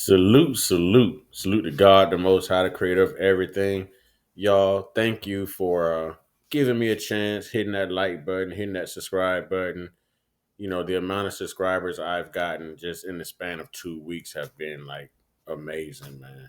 Salute, salute, salute to God, the Most High, the Creator of everything. Y'all, thank you for giving me a chance, hitting that like button, hitting that subscribe button. The amount of subscribers I've gotten just in the span of 2 weeks have been like amazing, man.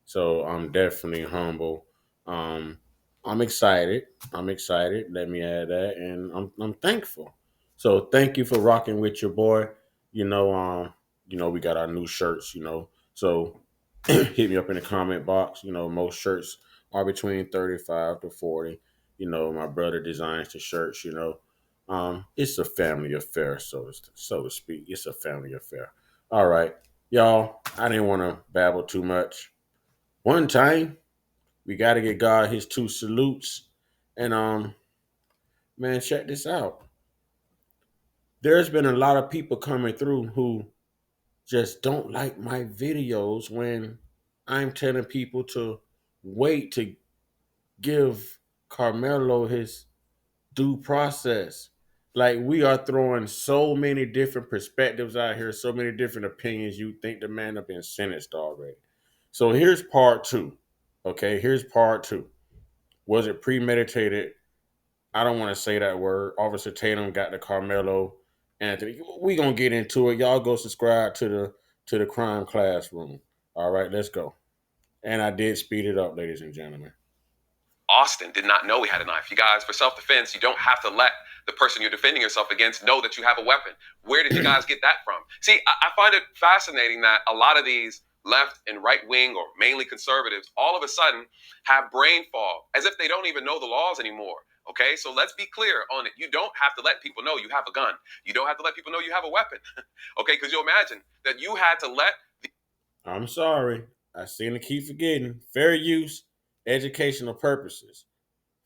So I'm definitely humble. Um, I'm excited. I'm excited. Let me add that, and I'm thankful. So thank you for rocking with your boy. You know, um, we got our new shirts. So hit me up in the comment box. Most shirts are between 35 to 40. My brother designs the shirts. It's a family affair, so to speak. It's a family affair. All right, y'all. I didn't want to babble too much. One time, we got to get God his two salutes, and man, check this out. There's been a lot of people coming through who just don't like my videos when I'm telling people to wait to give Carmelo his due process. Like we are throwing so many different perspectives out here, so many different opinions. You think the man have been sentenced already. So here's part two. Okay, here's part two. Was it premeditated? I don't want to say that word. Officer Tatum got the Carmelo Anthony. We gonna get into it. Y'all go subscribe to the crime classroom. All right, let's go. And I did speed it up, ladies and gentlemen. Austin did not know he had a knife. You guys, for self-defense, you don't have to let the person you're defending yourself against know that you have a weapon. Where did you guys get that from? See, I find it fascinating that a lot of these left and right wing or mainly conservatives all of a sudden have brain fog as if they don't even know the laws anymore. Okay, so let's be clear on it. You don't have to let people know you have a gun. You don't have to let people know you have a weapon. Okay, because you imagine that you had to let I'm sorry. I seem to keep forgetting. Fair use, educational purposes.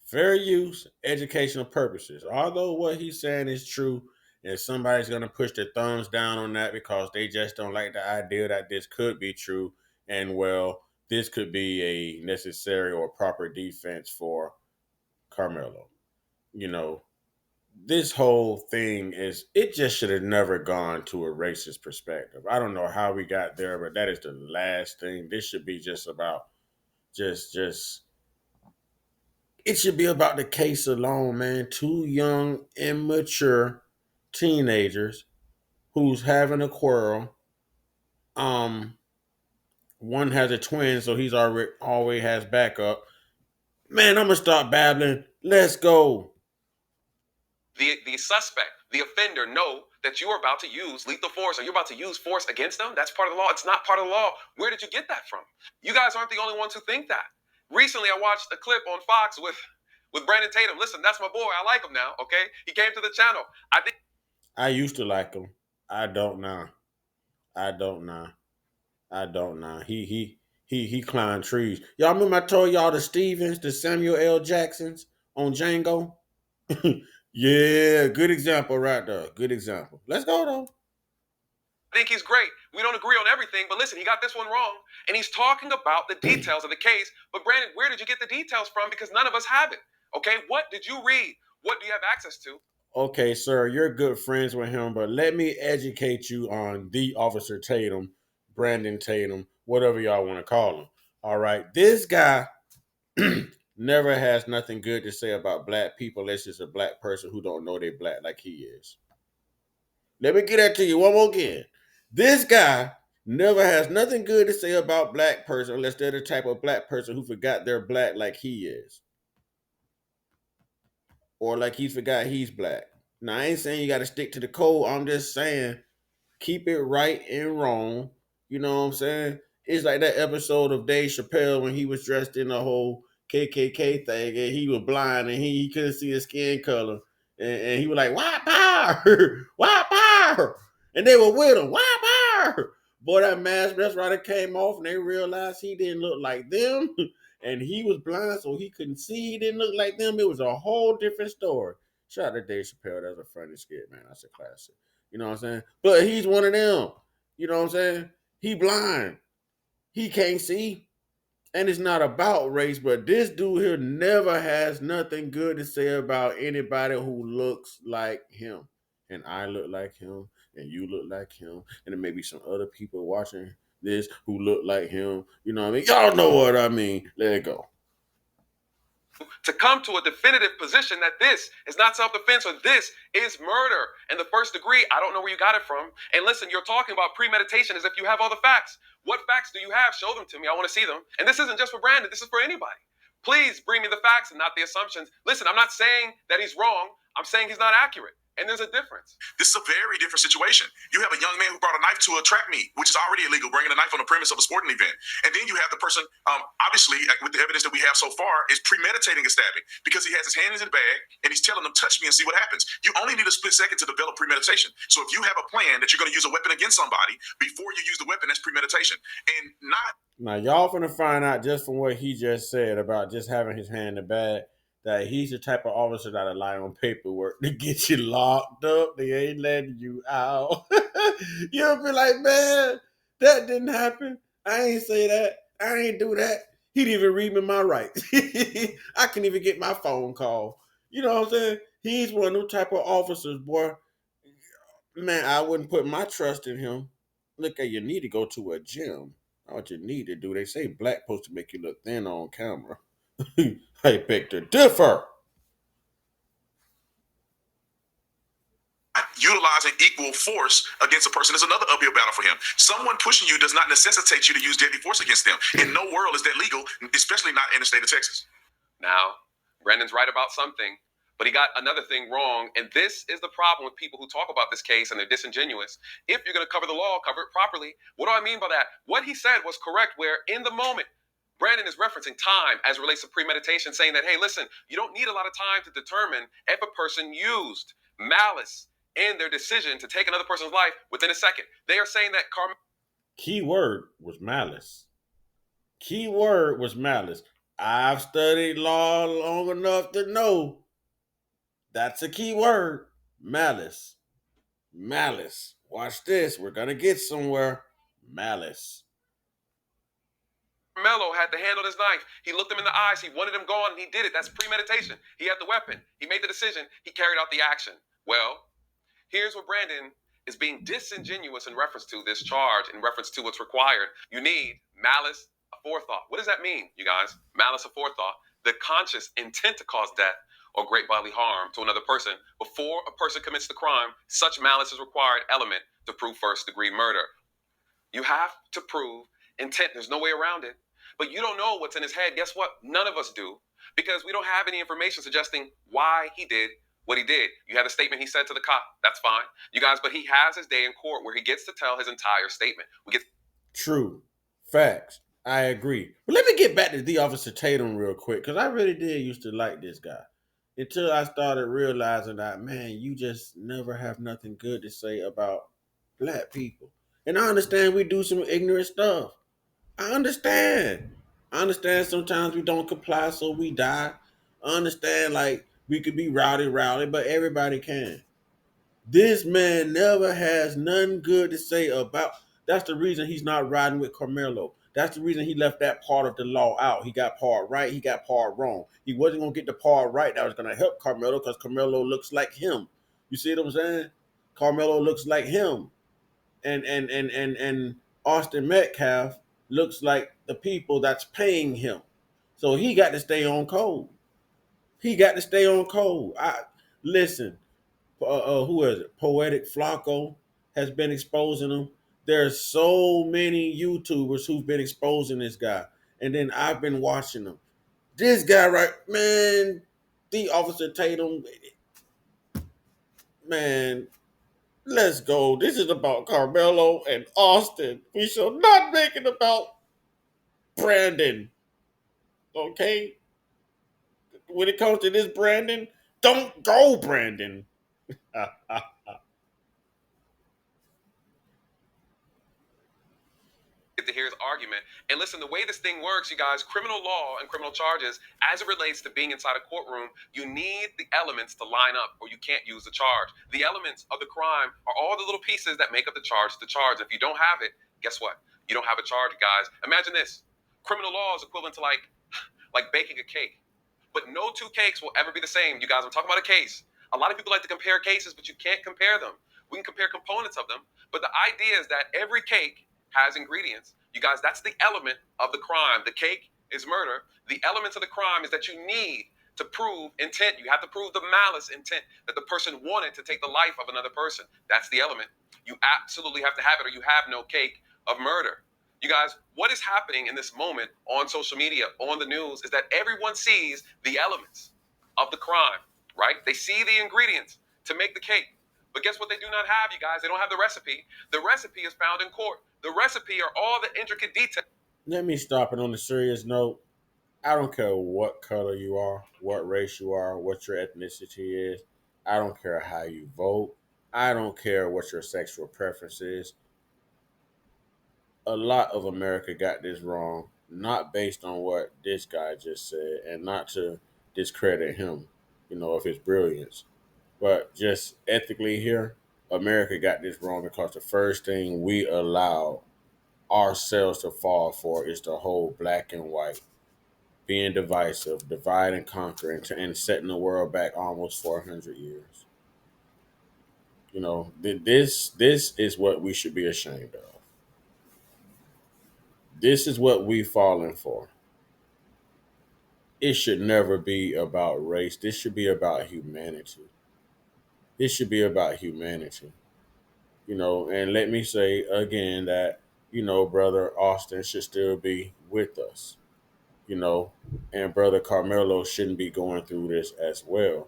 Fair use, educational purposes. Although what he's saying is true, and somebody's going to push their thumbs down on that because they just don't like the idea that this could be true, and well, this could be a necessary or proper defense for Carmelo. You know, this whole thing it just should have never gone to a racist perspective. I don't know how we got there, but that is the last thing. This should be just about just it should be about the case alone, man. Two young, immature teenagers who's having a quarrel. Um, one has a twin, so he's already always has backup. Man, I'm gonna stop babbling. Let's go. the suspect, the offender, know that you are about to use lethal force or you're about to use force against them. That's part of the law. It's not part of the law. Where did you get that from? You guys aren't the only ones who think that. Recently, I watched a clip on Fox with Brandon Tatum. Listen, that's my boy. I like him now. Okay, he came to the channel. I think I used to like him. I don't now. I don't now. I don't now. He climbed trees. Y'all remember I told y'all the Stevens, the Samuel L. Jacksons on Django? Yeah, good example right there. Good example. Let's go though. he's great. We don't agree on everything, but listen, he got this one wrong, and he's talking about the details of the case. But Brandon, where did you get the details from? Because none of us have it. Okay, what did you read? What do you have access to? Okay, sir, you're good friends with him, but let me educate you on the Officer Tatum, Brandon Tatum, whatever y'all want to call him. All right, this guy never has nothing good to say about black people unless it's a black person who don't know they're black like he is. Let me get that to you one more again. This guy never has nothing good to say about black person unless they're the type of black person who forgot they're black like he is. Or like he forgot he's black. Now I ain't saying you gotta stick to the code. I'm just saying keep it right and wrong. You know what I'm saying? It's like that episode of Dave Chappelle when he was dressed in a whole KKK thing and he was blind and he couldn't see his skin color. And he was like, white power, white power. And they were with him, white power. Boy, that mask, that's right, it came off and they realized he didn't look like them. And he was blind, so he couldn't see. He didn't look like them. It was a whole different story. Shout out to Dave Chappelle. That's a funny skit, man. That's a classic. You know what I'm saying? But he's one of them. You know what I'm saying? He blind. He can't see. And it's not about race, but this dude here never has nothing good to say about anybody who looks like him. And I look like him, and you look like him, and there may be some other people watching this who look like him. You know what I mean? Y'all know what I mean. Let it go. To come to a definitive position that this is not self-defense or this is murder in the first degree. I don't know where you got it from. And listen, you're talking about premeditation as if you have all the facts. What facts do you have? Show them to me. I want to see them. And this isn't just for Brandon. This is for anybody. Please bring me the facts and not the assumptions. Listen, I'm not saying that he's wrong. I'm saying he's not accurate. And there's a difference. This is a very different situation. You have a young man who brought a knife to a track meet, which is already illegal, bringing a knife on the premise of a sporting event. And then you have the person, obviously, with the evidence that we have so far, is premeditating a stabbing because he has his hand in the bag and he's telling them, touch me and see what happens. You only need a split second to develop premeditation. So if you have a plan that you're going to use a weapon against somebody, before you use the weapon, that's premeditation. And not. Now, y'all finna find out just from what he just said about just having his hand in the bag that he's the type of officer that'll lie on paperwork to get you locked up. They ain't letting you out. You'll be like, man, that didn't happen. I ain't say that. I ain't do that. He didn't even read me my rights. I can even get my phone call. You know what I'm saying? He's one of those type of officers, boy. Man, I wouldn't put my trust in him. Look, you need to go to a gym. What you need to do, they say black supposed to make you look thin on camera. I beg to differ. Utilizing equal force against a person is another uphill battle for him. Someone pushing you does not necessitate you to use deadly force against them. In no world is that legal, especially not in the state of Texas. Now, Brendan's right about something, but he got another thing wrong. And this is the problem with people who talk about this case and they're disingenuous. If you're going to cover the law, cover it properly. What do I mean by that? What he said was correct, where in the moment, Brandon is referencing time as it relates to premeditation, saying that, hey, listen, you don't need a lot of time to determine if a person used malice in their decision to take another person's life within a second. They are saying that Key word was malice. Key word was malice. I've studied law long enough to know that's a key word. Malice. Malice. Watch this. We're gonna get somewhere. Malice. Carmelo had to handle his knife. He looked him in the eyes. He wanted him gone, and he did it. That's premeditation. He had the weapon. He made the decision. He carried out the action. Well, here's where Brandon is being disingenuous in reference to this charge, in reference to what's required. You need malice aforethought. What does that mean, you guys? Malice aforethought. The conscious intent to cause death or great bodily harm to another person before a person commits the crime. Such malice is required element to prove first-degree murder. You have to prove intent. There's no way around it. But you don't know what's in his head. Guess what? None of us do, because we don't have any information suggesting why he did what he did. You had a statement he said to the cop. That's fine, you guys. But he has his day in court where he gets to tell his entire statement. We get True. Facts. I agree. But let me get back to the Officer Tatum real quick, because I really did used to like this guy. Until I started realizing that, man, you just never have nothing good to say about black people. And I understand we do some ignorant stuff. I understand. I understand sometimes we don't comply, so we die. I understand, like, we could be rowdy, but everybody can. This man never has nothing good to say about. That's the reason he's not riding with Carmelo. That's the reason he left that part of the law out. He got part right, he got part wrong. He wasn't gonna get the part right that was gonna help Carmelo because Carmelo looks like him. You see what I'm saying? Carmelo looks like him, and Austin Metcalf looks like the people that's paying him. So he got to stay on code. He got to stay on code. I listen. Who is it? Poetic Flacco has been exposing him. There's so many YouTubers who've been exposing this guy, and then I've been watching them. This guy, right, man, the Officer Tatum, man, let's go. This is about Carmelo and Austin. We shall not make it about Brandon. Okay? When it comes to this Brandon, don't go Brandon. to hear his argument. And listen, the way this thing works, you guys, criminal law and criminal charges, as it relates to being inside a courtroom, you need the elements to line up or you can't use the charge. The elements of the crime are all the little pieces that make up the charge. If you don't have it, guess what? You don't have a charge, guys. Imagine this. Criminal law is equivalent to like baking a cake. But no two cakes will ever be the same. You guys, I'm talking about a case. A lot of people like to compare cases, but you can't compare them. We can compare components of them, but the idea is that every cake has ingredients. You guys, that's the element of the crime. The cake is murder. The elements of the crime is that you need to prove intent. You have to prove the malice intent that the person wanted to take the life of another person. That's the element. You absolutely have to have it, or you have no cake of murder. You guys, what is happening in this moment on social media, on the news, is that everyone sees the elements of the crime, right? They see the ingredients to make the cake. But guess what they do not have, you guys? They don't have the recipe. The recipe is found in court. The recipe are all the intricate details. Let me stop it on a serious note. I don't care what color you are, what race you are, what your ethnicity is. I don't care how you vote. I don't care what your sexual preference is. A lot of America got this wrong, not based on what this guy just said, and not to discredit him, of his brilliance, but just ethically here, America got this wrong because the first thing we allow ourselves to fall for is the whole black and white, being divisive, divide and conquer, and setting the world back almost 400 years. This is what we should be ashamed of. This is what we've fallen for. It should never be about race. This should be about humanity. This should be about humanity. And let me say again that, brother Austin should still be with us, you know, and brother Carmelo shouldn't be going through this as well.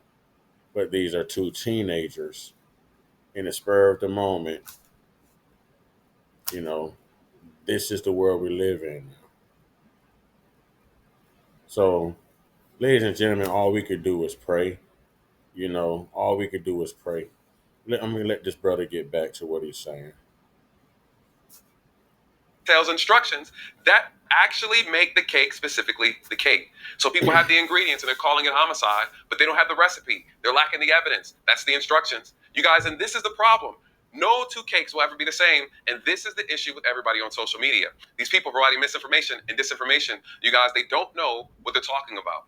But these are two teenagers in the spur of the moment, you know, this is the world we live in now. So, ladies and gentlemen, all we could do was pray. All we could do was pray. I'm gonna let this brother get back to what he's saying. Tells instructions that actually make the cake specifically the cake. So people have the ingredients and they're calling it homicide, but they don't have the recipe. They're lacking the evidence. That's the instructions. You guys, and this is the problem. No two cakes will ever be the same. And this is the issue with everybody on social media. These people providing misinformation and disinformation. You guys, they don't know what they're talking about.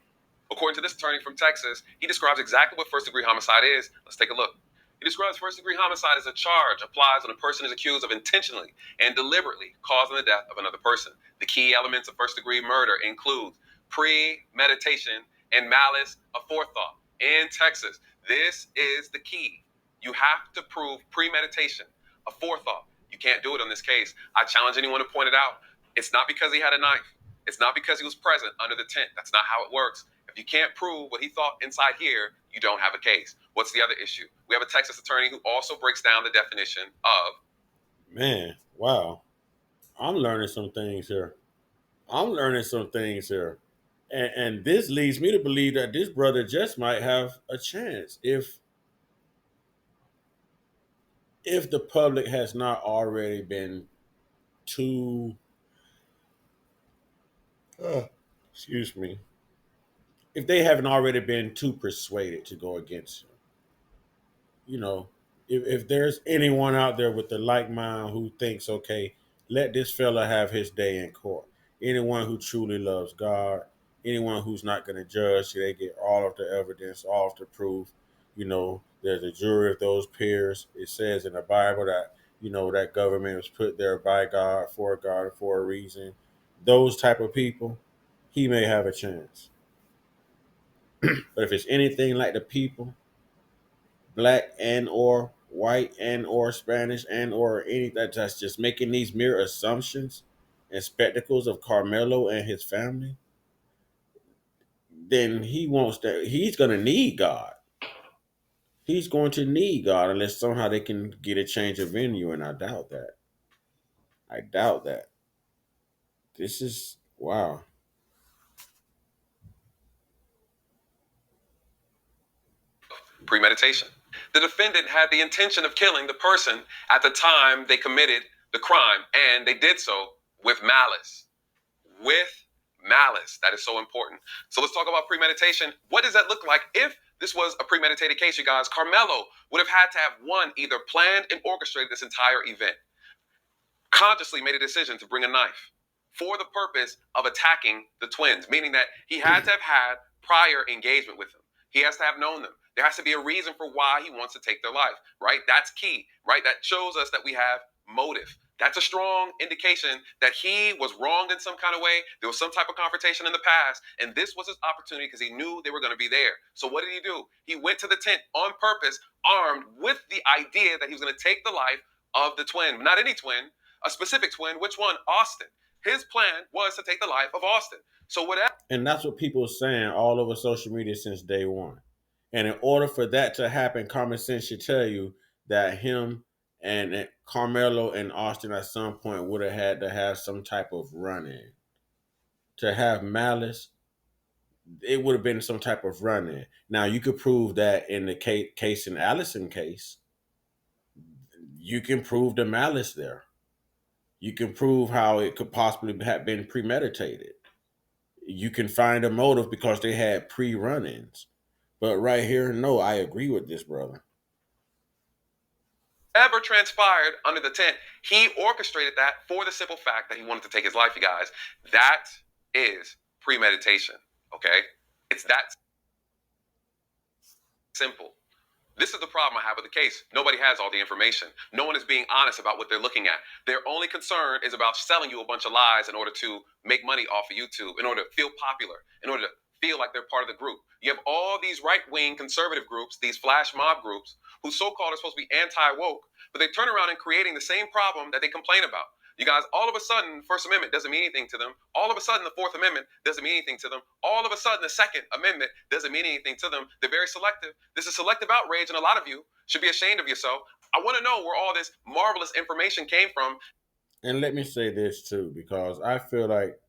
According to this attorney from Texas, he describes exactly what first degree homicide is. Let's take a look. He describes first degree homicide as a charge applies when a person is accused of intentionally and deliberately causing the death of another person. The key elements of first degree murder include premeditation and malice aforethought. In Texas, this is the key. You have to prove premeditation, aforethought. You can't do it on this case. I challenge anyone to point it out. It's not because he had a knife. It's not because he was present under the tent. That's not how it works. If you can't prove what he thought inside here, you don't have a case. What's the other issue? We have a Texas attorney who also breaks down the definition of. Man, wow. I'm learning some things here. I'm learning some things here. And this leads me to believe that this brother just might have a chance if the public has not already been too uh, excuse me, if they haven't already been too persuaded to go against him. you know, if there's anyone out there with the like mind who thinks, okay, let this fella have his day in court. Anyone who truly loves God, anyone who's not going to judge, they get all of the evidence, all of the proof. There's a jury of those peers. It says in the Bible that, that government was put there by God, for a reason. Those type of people, he may have a chance. But if it's anything like the people, black and or white and or Spanish and or any that's just making these mere assumptions and spectacles of Carmelo and his family, then he's gonna need God. He's going to need God unless somehow they can get a change of venue, and I doubt that. I doubt that. This is wow. Premeditation. The defendant had the intention of killing the person at the time they committed the crime, and they did so with malice. With malice. That is so important. So let's talk about premeditation. What does that look like if this was a premeditated case, you guys? Carmelo would have had to have one, either planned and orchestrated this entire event, consciously made a decision to bring a knife for the purpose of attacking the twins, meaning that he had to have had prior engagement with them. He has to have known them. There has to be a reason for why he wants to take their life, right? That's key, right? That shows us that we have motive. That's a strong indication that he was wronged in some kind of way. There was some type of confrontation in the past, and this was his opportunity because he knew they were going to be there. So what did he do? He went to the tent on purpose, armed with the idea that he was going to take the life of the twin. Not any twin, a specific twin. Which one? Austin. His plan was to take the life of Austin. So whatever. And that's what people are saying all over social media since day one. And in order for that to happen, common sense should tell you that him and Carmelo and Austin at some point would have had to have some type of run in. To have malice, it would have been some type of run in. Now, you could prove that in the case in Allison case, you can prove the malice there. You can prove how it could possibly have been premeditated. You can find a motive because they had pre-run-ins. But right here, no, I agree with this brother. Ever transpired under the tent, he orchestrated that for the simple fact that he wanted to take his life, you guys. That is premeditation, okay? It's that simple. This is the problem I have with the case. Nobody has all the information. No one is being honest about what they're looking at. Their only concern is about selling you a bunch of lies in order to make money off of YouTube, in order to feel popular, in order to feel like they're part of the group. You have all these right-wing conservative groups, these flash mob groups, who so-called are supposed to be anti-woke, but they turn around and creating the same problem that they complain about. You guys, all of a sudden, First Amendment doesn't mean anything to them. All of a sudden, the Fourth Amendment doesn't mean anything to them. All of a sudden, the Second Amendment doesn't mean anything to them. They're very selective. This is selective outrage, and a lot of you should be ashamed of yourself. I want to know where all this marvelous information came from. And let me say this too, because I feel like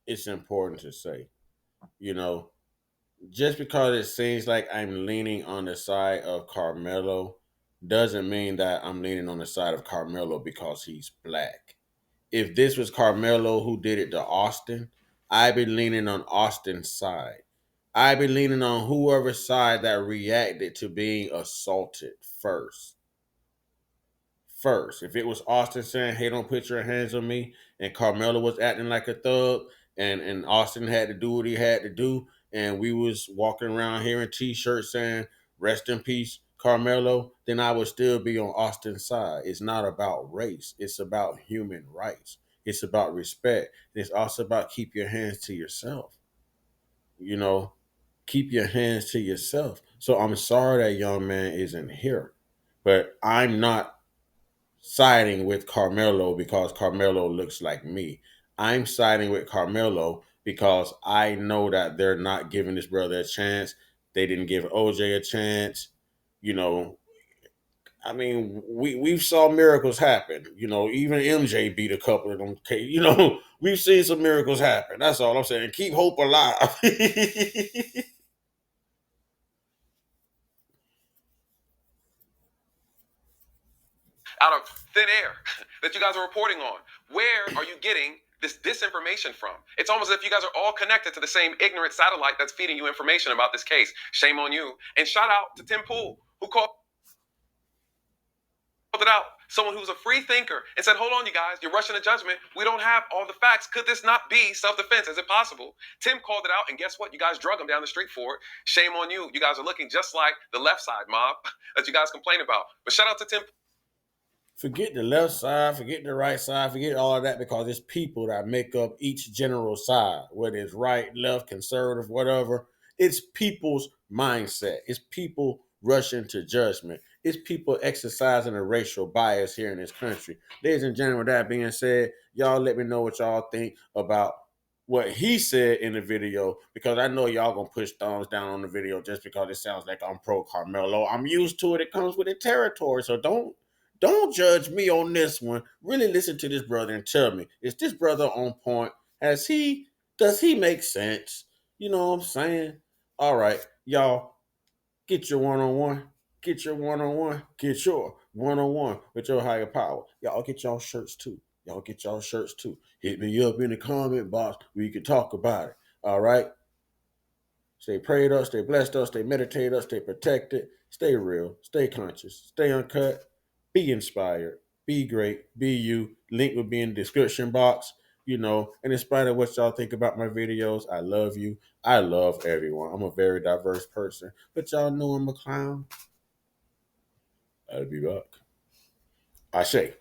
it's important to say, you know, just because it seems like I'm leaning on the side of Carmelo doesn't mean that I'm leaning on the side of Carmelo because he's black. If this was Carmelo who did it to Austin, I'd be leaning on Austin's side. I'd be leaning on whoever's side that reacted to being assaulted first. First, if it was Austin saying, "Hey, don't put your hands on me," and Carmelo was acting like a thug, and Austin had to do what he had to do, and we was walking around here in T-shirts saying, "Rest in peace, Carmelo," then I would still be on Austin's side. It's not about race; it's about human rights. It's about respect. It's also about keep your hands to yourself. You know, keep your hands to yourself. So I'm sorry that young man isn't here, but I'm not siding with Carmelo because Carmelo looks like me. I'm siding with Carmelo because I know that they're not giving this brother a chance. They didn't give OJ a chance. You know, I mean, we've saw miracles happen. You know, even MJ beat a couple of them. You know, we've seen some miracles happen. That's all I'm saying. Keep hope alive. Out of thin air that you guys are reporting on. Where are you getting this disinformation from? It's almost as if you guys are all connected to the same ignorant satellite that's feeding you information about this case. Shame on you. And shout out to Tim Pool, who called it out. Someone who's a free thinker and said, hold on, you guys, you're rushing to judgment. We don't have all the facts. Could this not be self-defense? Is it possible? Tim called it out, and guess what? You guys drug him down the street for it. Shame on you. You guys are looking just like the left side mob that you guys complain about. But shout out to Tim. Forget the left side, forget the right side, forget all of that because it's people that make up each general side, whether it's right, left, conservative, whatever. It's people's mindset. It's people rushing to judgment. It's people exercising a racial bias here in this country. Ladies and gentlemen, with that being said, y'all let me know what y'all think about what he said in the video because I know y'all gonna push thumbs down on the video just because it sounds like I'm pro Carmelo. I'm used to it. It comes with the territory, so don't judge me on this one. Really listen to this brother and tell me, is this brother on point? Does he make sense? You know what I'm saying? All right, y'all, get your one-on-one. Get your one-on-one. Get your one-on-one with your higher power. Y'all get y'all shirts too. Y'all get y'all shirts too. Hit me up in the comment box. We can talk about it. All right? Stay prayed up, stay blessed up, stay meditated up, stay protected, stay real, stay conscious, stay uncut, be inspired, be great, be you. Link will be in the description box. You know, and in spite of what y'all think about my videos, I love you. I love everyone. I'm a very diverse person. But y'all know I'm a clown. I'll be back. I say.